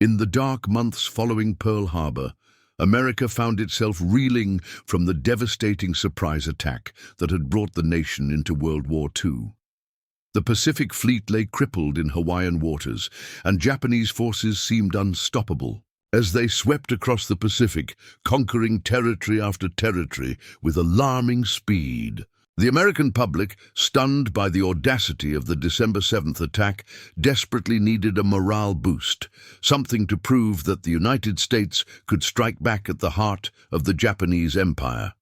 In the dark months following Pearl Harbor, America found itself reeling from the devastating surprise attack that had brought the nation into World War II. The Pacific Fleet lay crippled in Hawaiian waters, and Japanese forces seemed unstoppable. As they swept across the Pacific, conquering territory after territory with alarming speed, the American public, stunned by the audacity of the December 7th attack, desperately needed a morale boost, something to prove that the United States could strike back at the heart of the Japanese Empire.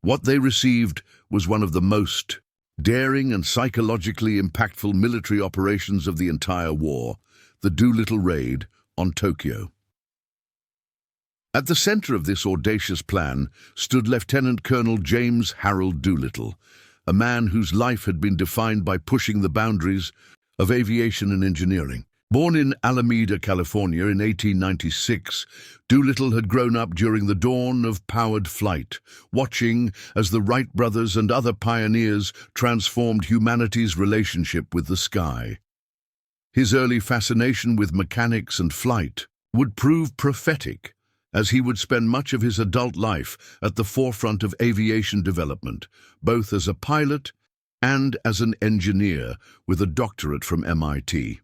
What they received was one of the most daring and psychologically impactful military operations of the entire war, the Doolittle raid on Tokyo. At the center of this audacious plan stood Lieutenant Colonel James Harold Doolittle, a man whose life had been defined by pushing the boundaries of aviation and engineering. Born in Alameda, California in 1896, Doolittle had grown up during the dawn of powered flight, watching as the Wright brothers and other pioneers transformed humanity's relationship with the sky. His early fascination with mechanics and flight would prove prophetic, as he would spend much of his adult life at the forefront of aviation development, both as a pilot and as an engineer with a doctorate from MIT.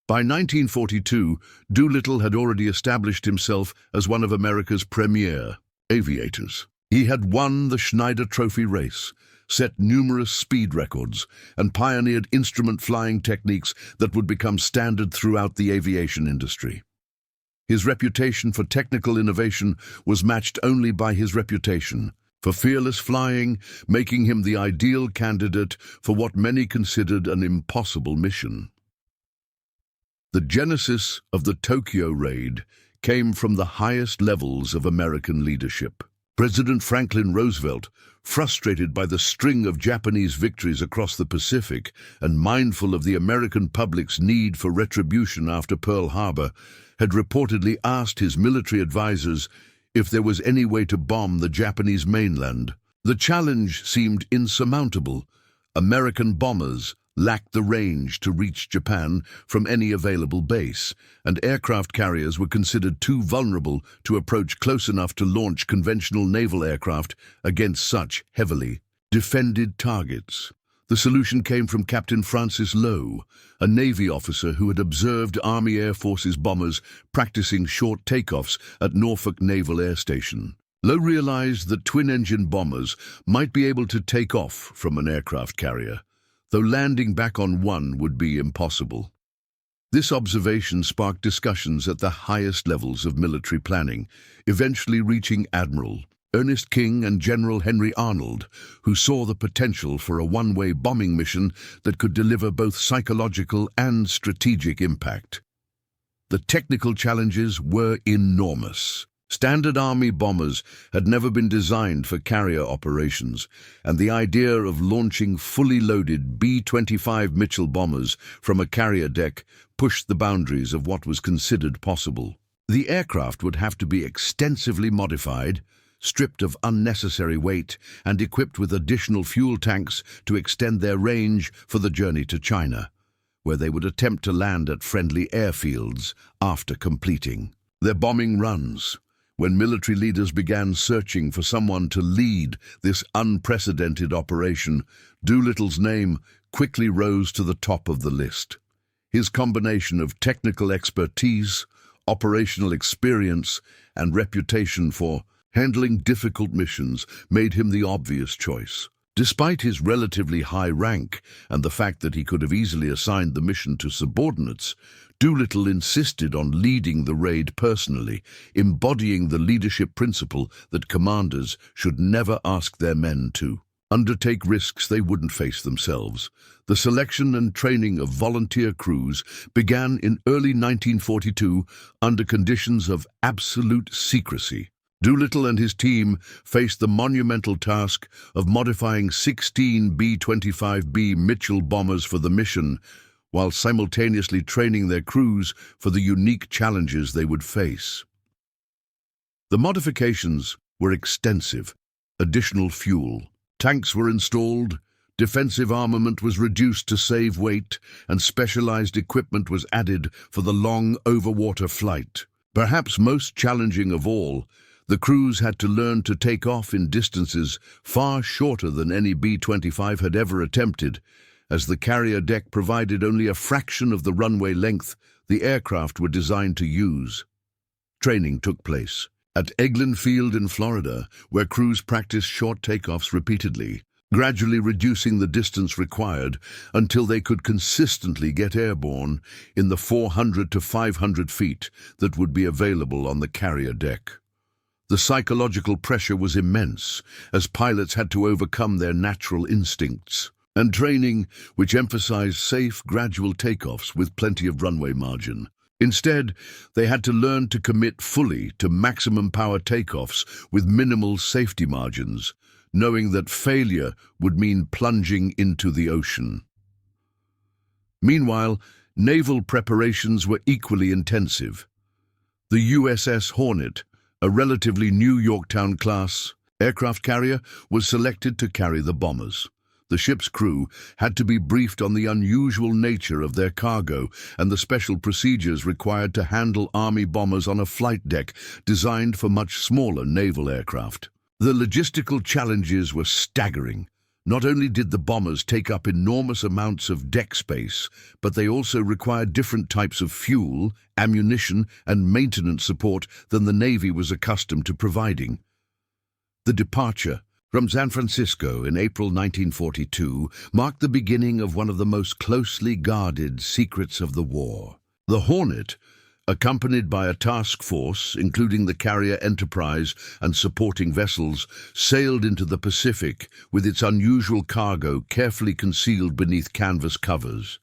By 1942, Doolittle had already established himself as one of America's premier aviators. He had won the Schneider Trophy race, set numerous speed records, and pioneered instrument flying techniques that would become standard throughout the aviation industry. His reputation for technical innovation was matched only by his reputation for fearless flying, making him the ideal candidate for what many considered an impossible mission. The genesis of the Tokyo raid came from the highest levels of American leadership. President Franklin Roosevelt, frustrated by the string of Japanese victories across the Pacific and mindful of the American public's need for retribution after Pearl Harbor, had reportedly asked his military advisors if there was any way to bomb the Japanese mainland. The challenge seemed insurmountable. American bombers lacked the range to reach Japan from any available base, and aircraft carriers were considered too vulnerable to approach close enough to launch conventional naval aircraft against such heavily defended targets. The solution came from Captain Francis Lowe, a Navy officer who had observed Army Air Force's bombers practicing short takeoffs at Norfolk Naval Air Station. Lowe realized that twin-engine bombers might be able to take off from an aircraft carrier, though landing back on one would be impossible. This observation sparked discussions at the highest levels of military planning, eventually reaching Admiral Ernest King and General Henry Arnold, who saw the potential for a one-way bombing mission that could deliver both psychological and strategic impact. The technical challenges were enormous. Standard Army bombers had never been designed for carrier operations, and the idea of launching fully loaded B-25 Mitchell bombers from a carrier deck pushed the boundaries of what was considered possible. The aircraft would have to be extensively modified, stripped of unnecessary weight, and equipped with additional fuel tanks to extend their range for the journey to China, where they would attempt to land at friendly airfields after completing their bombing runs. When military leaders began searching for someone to lead this unprecedented operation, Doolittle's name quickly rose to the top of the list. His combination of technical expertise, operational experience, and reputation for handling difficult missions made him the obvious choice. Despite his relatively high rank and the fact that he could have easily assigned the mission to subordinates, Doolittle insisted on leading the raid personally, embodying the leadership principle that commanders should never ask their men to undertake risks they wouldn't face themselves. The selection and training of volunteer crews began in early 1942 under conditions of absolute secrecy. Doolittle and his team faced the monumental task of modifying 16 B-25B Mitchell bombers for the mission, while simultaneously training their crews for the unique challenges they would face. The modifications were extensive. Additional fuel, tanks were installed, Defensive armament was reduced to save weight, and specialized equipment was added for the long overwater flight. Perhaps most challenging of all, the crews had to learn to take off in distances far shorter than any B-25 had ever attempted, as the carrier deck provided only a fraction of the runway length the aircraft were designed to use. Training took place at Eglin Field in Florida, where crews practiced short takeoffs repeatedly, gradually reducing the distance required until they could consistently get airborne in the 400 to 500 feet that would be available on the carrier deck. The psychological pressure was immense, as pilots had to overcome their natural instincts, and training which emphasized safe, gradual takeoffs with plenty of runway margin. Instead, they had to learn to commit fully to maximum power takeoffs with minimal safety margins, knowing that failure would mean plunging into the ocean. Meanwhile, naval preparations were equally intensive. The USS Hornet, a relatively new Yorktown-class aircraft carrier, was selected to carry the bombers. The ship's crew had to be briefed on the unusual nature of their cargo and the special procedures required to handle Army bombers on a flight deck designed for much smaller naval aircraft. The logistical challenges were staggering. Not only did the bombers take up enormous amounts of deck space, but they also required different types of fuel, ammunition, and maintenance support than the Navy was accustomed to providing. The departure from San Francisco in April 1942 marked the beginning of one of the most closely guarded secrets of the war. The Hornet, accompanied by a task force, including the carrier Enterprise and supporting vessels, sailed into the Pacific with its unusual cargo carefully concealed beneath canvas covers.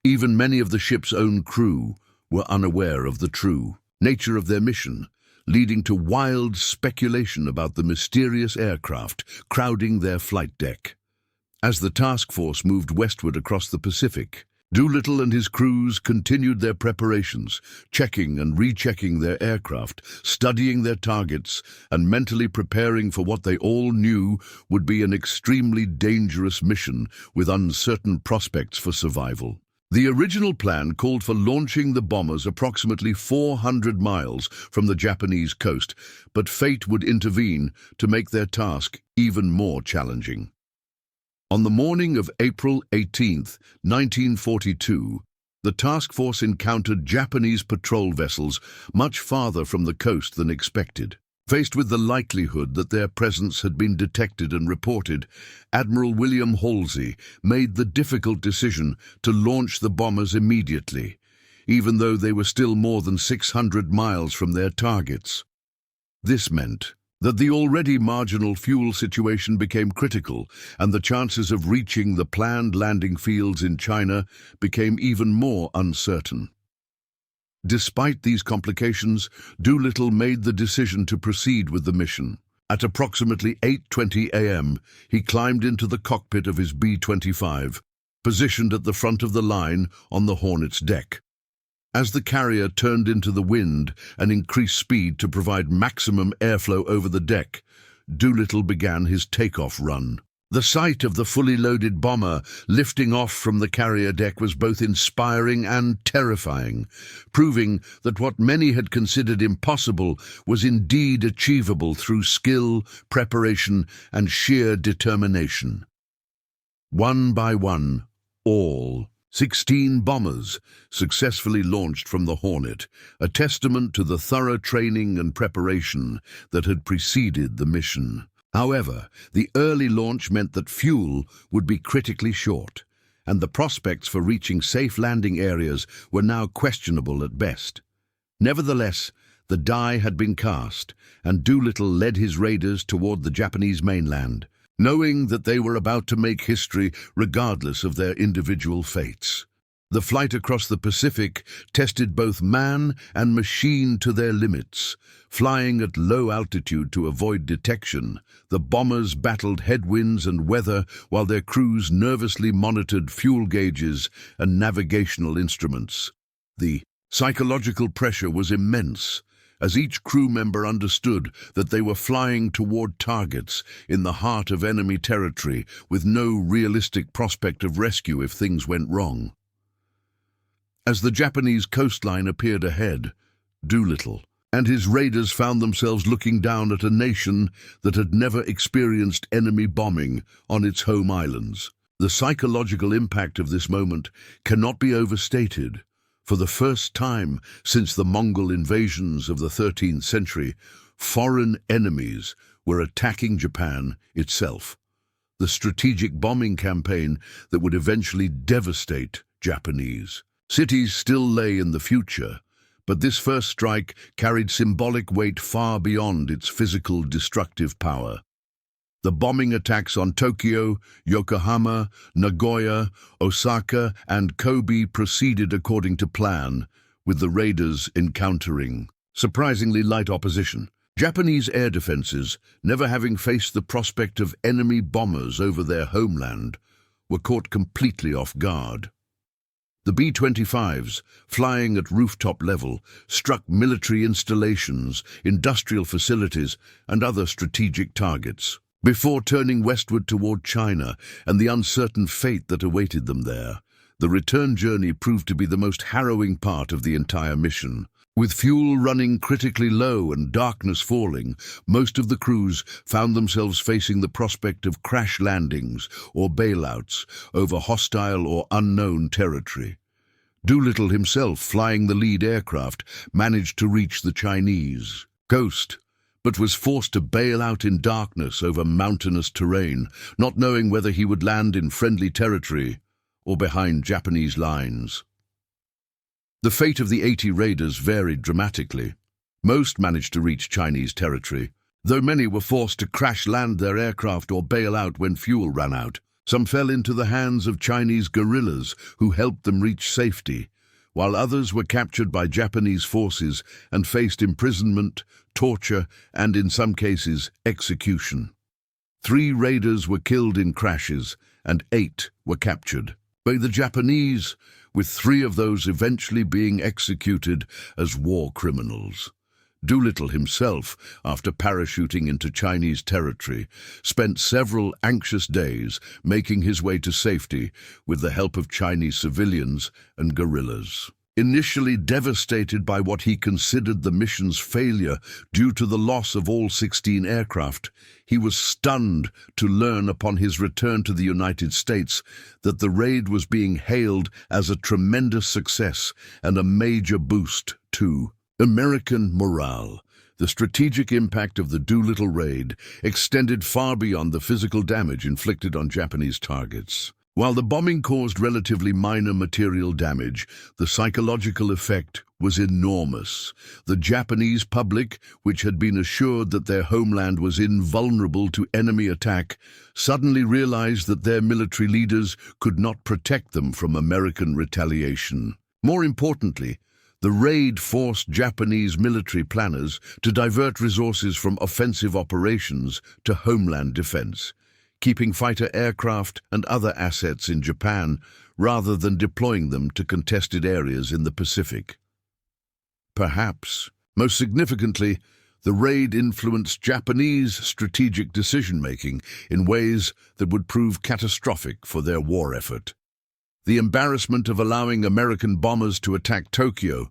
Even many of the ship's own crew were unaware of the true nature of their mission, leading to wild speculation about the mysterious aircraft crowding their flight deck. As the task force moved westward across the Pacific, Doolittle and his crews continued their preparations, checking and rechecking their aircraft, studying their targets, and mentally preparing for what they all knew would be an extremely dangerous mission with uncertain prospects for survival. The original plan called for launching the bombers approximately 400 miles from the Japanese coast, but fate would intervene to make their task even more challenging. On the morning of April 18, 1942, the task force encountered Japanese patrol vessels much farther from the coast than expected. Faced with the likelihood that their presence had been detected and reported, Admiral William Halsey made the difficult decision to launch the bombers immediately, even though they were still more than 600 miles from their targets. This meant that the already marginal fuel situation became critical, and the chances of reaching the planned landing fields in China became even more uncertain. Despite these complications, Doolittle made the decision to proceed with the mission. At approximately 8:20 a.m., he climbed into the cockpit of his B-25, positioned at the front of the line on the Hornet's deck. As the carrier turned into the wind and increased speed to provide maximum airflow over the deck, Doolittle began his takeoff run. The sight of the fully loaded bomber lifting off from the carrier deck was both inspiring and terrifying, proving that what many had considered impossible was indeed achievable through skill, preparation, and sheer determination. One by one, all 16 bombers successfully launched from the Hornet, a testament to the thorough training and preparation that had preceded the mission. However, the early launch meant that fuel would be critically short, and the prospects for reaching safe landing areas were now questionable at best. Nevertheless, the die had been cast, and Doolittle led his raiders toward the Japanese mainland, knowing that they were about to make history regardless of their individual fates. The flight across the Pacific tested both man and machine to their limits. Flying at low altitude to avoid detection, the bombers battled headwinds and weather while their crews nervously monitored fuel gauges and navigational instruments. The psychological pressure was immense, as each crew member understood that they were flying toward targets in the heart of enemy territory with no realistic prospect of rescue if things went wrong. As the Japanese coastline appeared ahead, Doolittle and his raiders found themselves looking down at a nation that had never experienced enemy bombing on its home islands. The psychological impact of this moment cannot be overstated. For the first time since the Mongol invasions of the 13th century, foreign enemies were attacking Japan itself. The strategic bombing campaign that would eventually devastate Japanese cities still lay in the future, but this first strike carried symbolic weight far beyond its physical destructive power. The bombing attacks on Tokyo, Yokohama, Nagoya, Osaka, and Kobe proceeded according to plan, with the raiders encountering surprisingly light opposition. Japanese air defenses, never having faced the prospect of enemy bombers over their homeland, were caught completely off guard. The B-25s, flying at rooftop level, struck military installations, industrial facilities, and other strategic targets, before turning westward toward China and the uncertain fate that awaited them there. The return journey proved to be the most harrowing part of the entire mission. With fuel running critically low and darkness falling, most of the crews found themselves facing the prospect of crash landings or bailouts over hostile or unknown territory. Doolittle himself, flying the lead aircraft, managed to reach the Chinese coast, but was forced to bail out in darkness over mountainous terrain, not knowing whether he would land in friendly territory or behind Japanese lines. The fate of the 80 raiders varied dramatically. Most managed to reach Chinese territory, though many were forced to crash land their aircraft or bail out when fuel ran out. Some fell into the hands of Chinese guerrillas who helped them reach safety, while others were captured by Japanese forces and faced imprisonment, torture, and in some cases, execution. 3 raiders were killed in crashes, and 8 were captured by the Japanese, with 3 of those eventually being executed as war criminals. Doolittle himself, after parachuting into Chinese territory, spent several anxious days making his way to safety with the help of Chinese civilians and guerrillas. Initially devastated by what he considered the mission's failure due to the loss of all 16 aircraft, he was stunned to learn upon his return to the United States that the raid was being hailed as a tremendous success and a major boost to American morale. The strategic impact of the Doolittle raid extended far beyond the physical damage inflicted on Japanese targets. While the bombing caused relatively minor material damage, the psychological effect was enormous. The Japanese public, which had been assured that their homeland was invulnerable to enemy attack, suddenly realized that their military leaders could not protect them from American retaliation. More importantly, the raid forced Japanese military planners to divert resources from offensive operations to homeland defense, keeping fighter aircraft and other assets in Japan rather than deploying them to contested areas in the Pacific. Perhaps, most significantly, the raid influenced Japanese strategic decision-making in ways that would prove catastrophic for their war effort. The embarrassment of allowing American bombers to attack Tokyo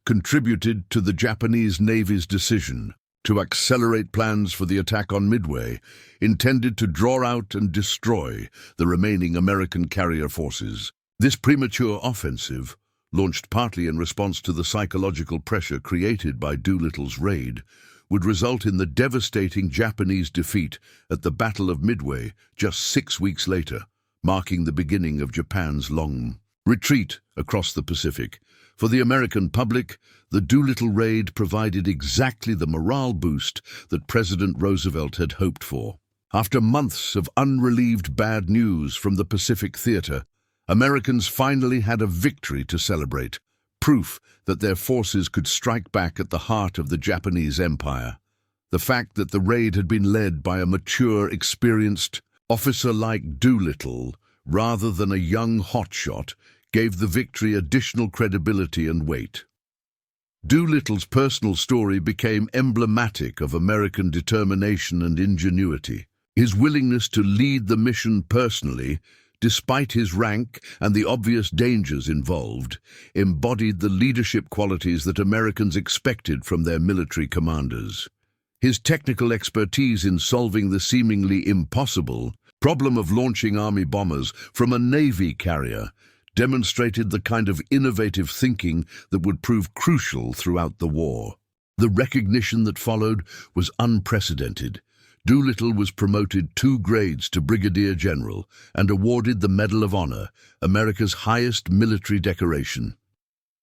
contributed to the Japanese Navy's decision to accelerate plans for the attack on Midway, intended to draw out and destroy the remaining American carrier forces. This premature offensive, launched partly in response to the psychological pressure created by Doolittle's raid, would result in the devastating Japanese defeat at the Battle of Midway just 6 weeks later, marking the beginning of Japan's long retreat across the Pacific. For the American public, the Doolittle raid provided exactly the morale boost that President Roosevelt had hoped for. After months of unrelieved bad news from the Pacific theater, Americans finally had a victory to celebrate, proof that their forces could strike back at the heart of the Japanese Empire. The fact that the raid had been led by a mature, experienced officer like Doolittle, rather than a young hotshot, gave the victory additional credibility and weight. Doolittle's personal story became emblematic of American determination and ingenuity. His willingness to lead the mission personally, despite his rank and the obvious dangers involved, embodied the leadership qualities that Americans expected from their military commanders. His technical expertise in solving the seemingly impossible problem of launching Army bombers from a Navy carrier demonstrated the kind of innovative thinking that would prove crucial throughout the war. The recognition that followed was unprecedented. Doolittle was promoted 2 grades to Brigadier General and awarded the Medal of Honor, America's highest military decoration.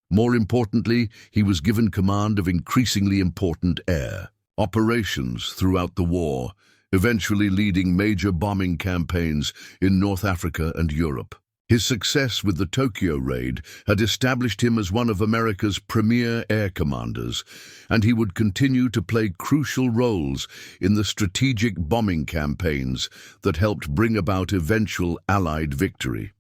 More importantly, he was given command of increasingly important air operations throughout the war, eventually leading major bombing campaigns in North Africa and Europe. His success with the Tokyo raid had established him as one of America's premier air commanders, and he would continue to play crucial roles in the strategic bombing campaigns that helped bring about eventual Allied victory.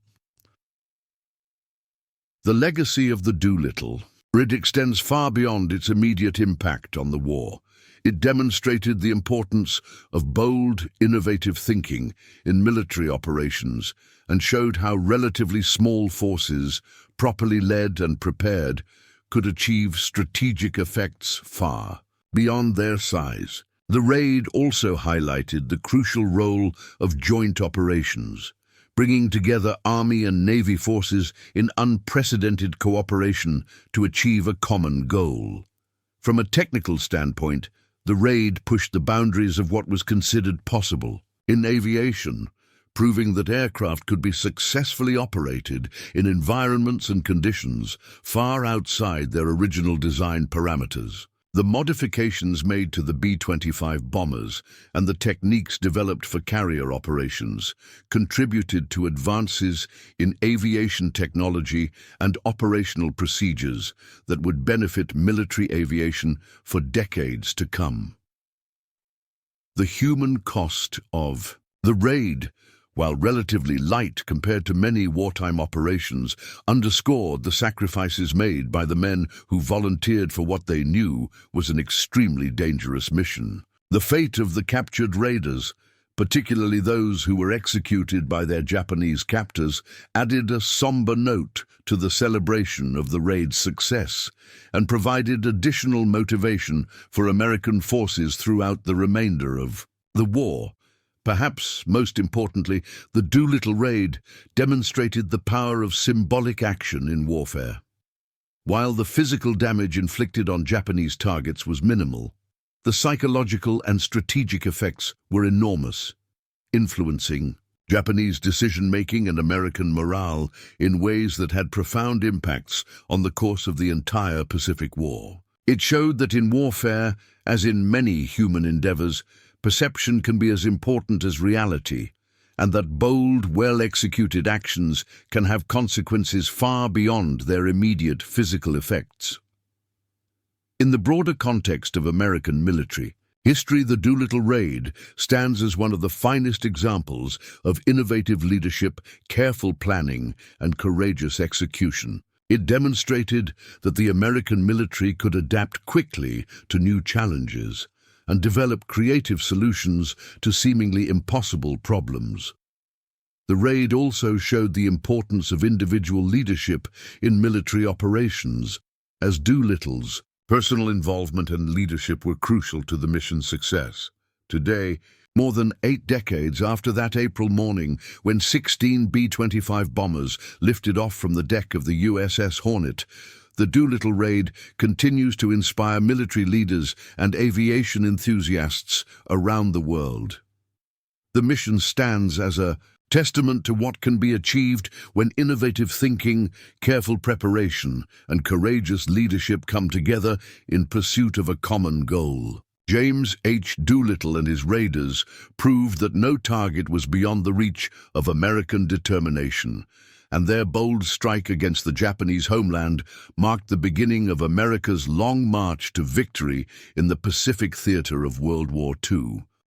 The legacy of the Doolittle extends far beyond its immediate impact on the war. It demonstrated the importance of bold, innovative thinking in military operations and showed how relatively small forces, properly led and prepared, could achieve strategic effects far beyond their size. The raid also highlighted the crucial role of joint operations, bringing together Army and Navy forces in unprecedented cooperation to achieve a common goal. From a technical standpoint, the raid pushed the boundaries of what was considered possible in aviation, proving that aircraft could be successfully operated in environments and conditions far outside their original design parameters. The modifications made to the B-25 bombers and the techniques developed for carrier operations contributed to advances in aviation technology and operational procedures that would benefit military aviation for decades to come. The human cost of the raid, while relatively light compared to many wartime operations, underscored the sacrifices made by the men who volunteered for what they knew was an extremely dangerous mission. The fate of the captured raiders, particularly those who were executed by their Japanese captors, added a somber note to the celebration of the raid's success and provided additional motivation for American forces throughout the remainder of the war. Perhaps most importantly, the Doolittle raid demonstrated the power of symbolic action in warfare. While the physical damage inflicted on Japanese targets was minimal, the psychological and strategic effects were enormous, influencing Japanese decision-making and American morale in ways that had profound impacts on the course of the entire Pacific War. It showed that in warfare, as in many human endeavors, perception can be as important as reality, and that bold, well-executed actions can have consequences far beyond their immediate physical effects. In the broader context of American military history, the Doolittle raid stands as one of the finest examples of innovative leadership, careful planning, and courageous execution. It demonstrated that the American military could adapt quickly to new challenges and develop creative solutions to seemingly impossible problems. The raid also showed the importance of individual leadership in military operations, as Doolittle's personal involvement and leadership were crucial to the mission's success. Today, more than 8 decades after that April morning when 16 B-25 bombers lifted off from the deck of the USS Hornet, the Doolittle raid continues to inspire military leaders and aviation enthusiasts around the world. The mission stands as a testament to what can be achieved when innovative thinking, careful preparation, and courageous leadership come together in pursuit of a common goal. James H. Doolittle and his raiders proved that no target was beyond the reach of American determination, and their bold strike against the Japanese homeland marked the beginning of America's long march to victory in the Pacific theater of World War II.